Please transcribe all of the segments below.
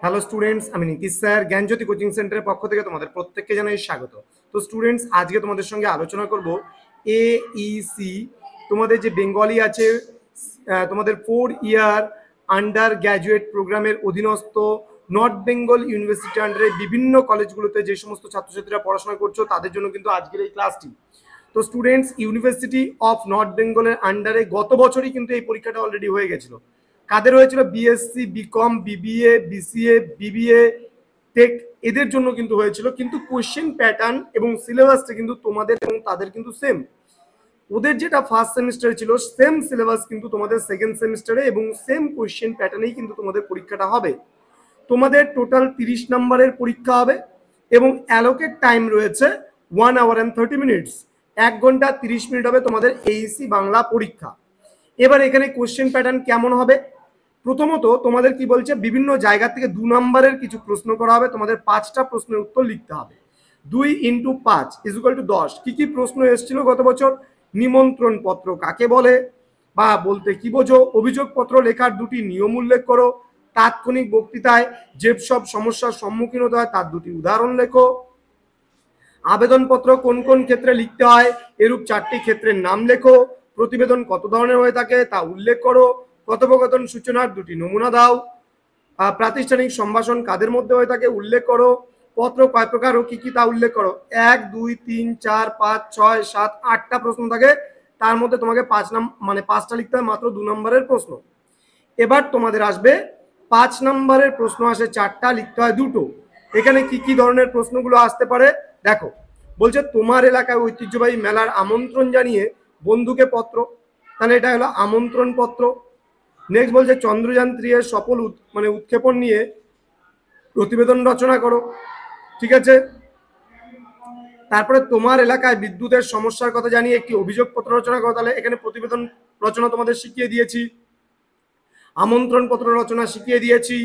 Hello students, আমি Nitish sir জ্ঞানজ্যোতি coaching সেন্টারের পক্ষ থেকে তোমাদের প্রত্যেককে জানাই স্বাগত। তো স্টুডেন্টস, আজকে তোমাদের সঙ্গে আলোচনা করব AEC তোমাদের যে বেঙ্গলি আছে, তোমাদের 4 ইয়ার আন্ডার গ্র্যাজুয়েট প্রোগ্রামের অধীনস্থ নর্থ বেঙ্গল ইউনিভার্সিটি আন্ডারে বিভিন্ন কলেজগুলোতে যে সমস্ত ছাত্রছাত্রীরা পড়াশোনা করছো তাদের জন্য কিন্তু আজকের এই ক্লাসটি। তো স্টুডেন্টস, ইউনিভার্সিটি অফ নর্থ বেঙ্গলের আন্ডারে গত বছরই কিন্তু এই পরীক্ষাটা অলরেডি হয়ে গেছিল। কাদের হয়েছিল? BSc, BCom, BBA, BCA, BBA, tech, এদের জন্য কিন্তু হয়েছিল। কিন্তু কোশ্চেন প্যাটার্ন এবং সিলেবাসটা কিন্তু তোমাদের এবং তাদের কিন্তু সেম। ওদের যেটা ফার্স্ট সেমিস্টারে ছিল সেম সিলেবাস কিন্তু তোমাদের সেকেন্ড সেমিস্টারে এবং সেম কোশ্চেন প্যাটার্নেই কিন্তু তোমাদের পরীক্ষাটা হবে। তোমাদের টোটাল 30 নম্বরের পরীক্ষা হবে এবং অ্যালোকেট টাইম রয়েছে 1 hour and 30 minutes। 1 ঘন্টা 30 মিনিট হবে তোমাদের AEC বাংলা পরীক্ষা। এবার এখানে কোশ্চেন প্যাটার্ন কেমন হবে? প্রথমত তোমাদের কি বলছে, বিভিন্ন জায়গা থেকে 2 নম্বরের কিছু প্রশ্ন করা হবে, তোমাদের 5টা প্রশ্নের উত্তর লিখতে হবে। 2 × 5 = 10। কি কি প্রশ্ন এসেছিল গত বছর? নিমন্ত্রণ পত্র কাকে বলে বা বলতে কি বোঝো? অভিযোগ পত্র লেখার 2টি নিয়ম উল্লেখ করো। তাৎক্ষণিক বক্তৃতায় যেসব সমস্যার সম্মুখীন হতে হয় তার 2টি উদাহরণ লেখো। আবেদনপত্র কোন কোন ক্ষেত্রে লিখতে হয় এরূপ 4টি ক্ষেত্রের নাম লেখো। প্রতিবেদন কত ধরনের হয়ে থাকে তা উল্লেখ করো। কথোপকথন সূচনার 2টি নমুনা দাও। প্রাতিষ্ঠানিক সম্ভাষণ কাদের মধ্যে হয়ে থাকে উল্লেখ করো। পত্র কয় প্রকার ও কি কি তা উল্লেখ করো। 1 2 3 4 5 6 7 8টা প্রশ্ন থাকে, তার মধ্যে তোমাকে 5টা লিখতে হয়, মাত্র 2 নম্বরের প্রশ্ন। এবার তোমাদের আসবে 5 নম্বরের প্রশ্ন আসে 4টা, লিখতে হয় 2টো। এখানে কি কি ধরনের প্রশ্নগুলো আসতে পারে দেখো। বলছে তোমার এলাকায় ঐতিহ্যবাহী মেলার আমন্ত্রণ জানিয়ে বন্ধুকে পত্র, তাহলে এটা হলো আমন্ত্রণ পত্র। নেক্সট বলছে চন্দ্রযান 3 এর সফল উৎক্ষেপণ নিয়ে প্রতিবেদন রচনা করো। ঠিক আছে। তারপরে তোমার এলাকায় বিদ্যুতের সমস্যার কথা জানিয়ে একটি অভিযোগ পত্র রচনা করো। তাহলে এখানে প্রতিবেদন রচনা তোমাদের শিখিয়ে দিয়েছি, আমন্ত্রণ পত্র রচনা শিখিয়ে দিয়েছি,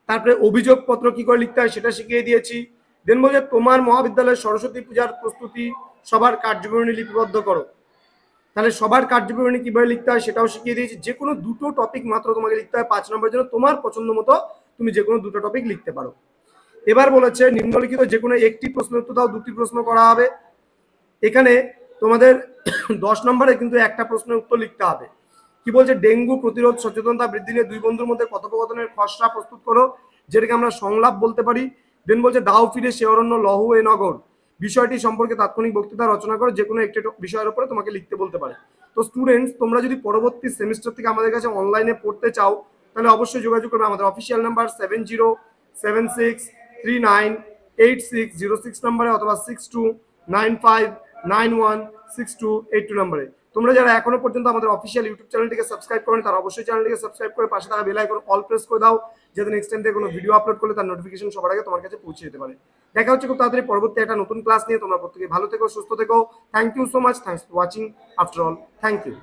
তারপরে অভিযোগ পত্র কি করে লিখতে হয় সেটা শিখিয়ে দিয়েছি। দেন বলছে তোমার মহাবিদ্যালয়ের সরস্বতী পূজার প্রস্তুতি সবার কার্যবিবরণী লিপিবদ্ধ করো। তাহলে সবার কার্যবিবরণী কিভাবে লিখতে হয় সেটাও শিখিয়ে দিয়েছি। যে কোনো 2টো টপিক মাত্র তোমাকে লিখতে হয় 5 নম্বরের জন্য। তোমার পছন্দ মতো তুমি যে কোনো 2টো টপিক লিখতে পারো। এবার বলেছে নিম্নলিখিত যে কোনো একটি প্রশ্নের উত্তর দাও। 2টি প্রশ্ন করা হবে। এখানে তোমাদের 10 নম্বরে কিন্তু একটা প্রশ্নের উত্তর লিখতে হবে। কি বলছে? ডেঙ্গু প্রতিরোধ সচেতনতা বৃদ্ধি নিয়ে 2 বন্ধুর মধ্যে কথোপকথনের খসড়া প্রস্তুত করো, যেটাকে আমরা সংলাপ বলতে পারি। দেন বলছে দাও ফিরে সে অরণ্য লহু এ নগর, বিষয়টি সম্পর্কে তাৎক্ষণিক বক্তৃতা রচনা করো। যে কোনো একটি বিষয়ের উপরে তোমাকে লিখতে বলতে পারে। তো স্টুডেন্টস, তোমরা যদি পরবর্তী সেমিস্টার থেকে আমাদের কাছে অনলাইনে পড়তে চাও তাহলে অবশ্যই যোগাযোগ করবে। আমাদের অফিসিয়াল নাম্বার 7076398606 নম্বরে অথবা 6295916282 নম্বরে। তোমরা যারা এখনো পর্যন্ত আমাদের অফিসিয়াল ইউটিউব চ্যানেলটিকে সাবস্ক্রাইব করেন তারা অবশ্যই চ্যানেলটিকে সাবস্ক্রাইব করে পাশে থাকা বেল আইকন অল প্রেস করে দাও, যাতে নেক্সট টাইম থেকে কোনো ভিডিও আপলোড করলে তার নোটিফিকেশন সবার আগে তোমার কাছে পৌঁছে যেতে পারে। দেখা হচ্ছে খুব তাড়াতাড়ি পরবর্তী একটা নতুন ক্লাস নিয়ে। তোমরা প্রত্যেকে ভালো থেকো, সুস্থ থেকো। Thank you so much. Thanks for watching. After all, thank you.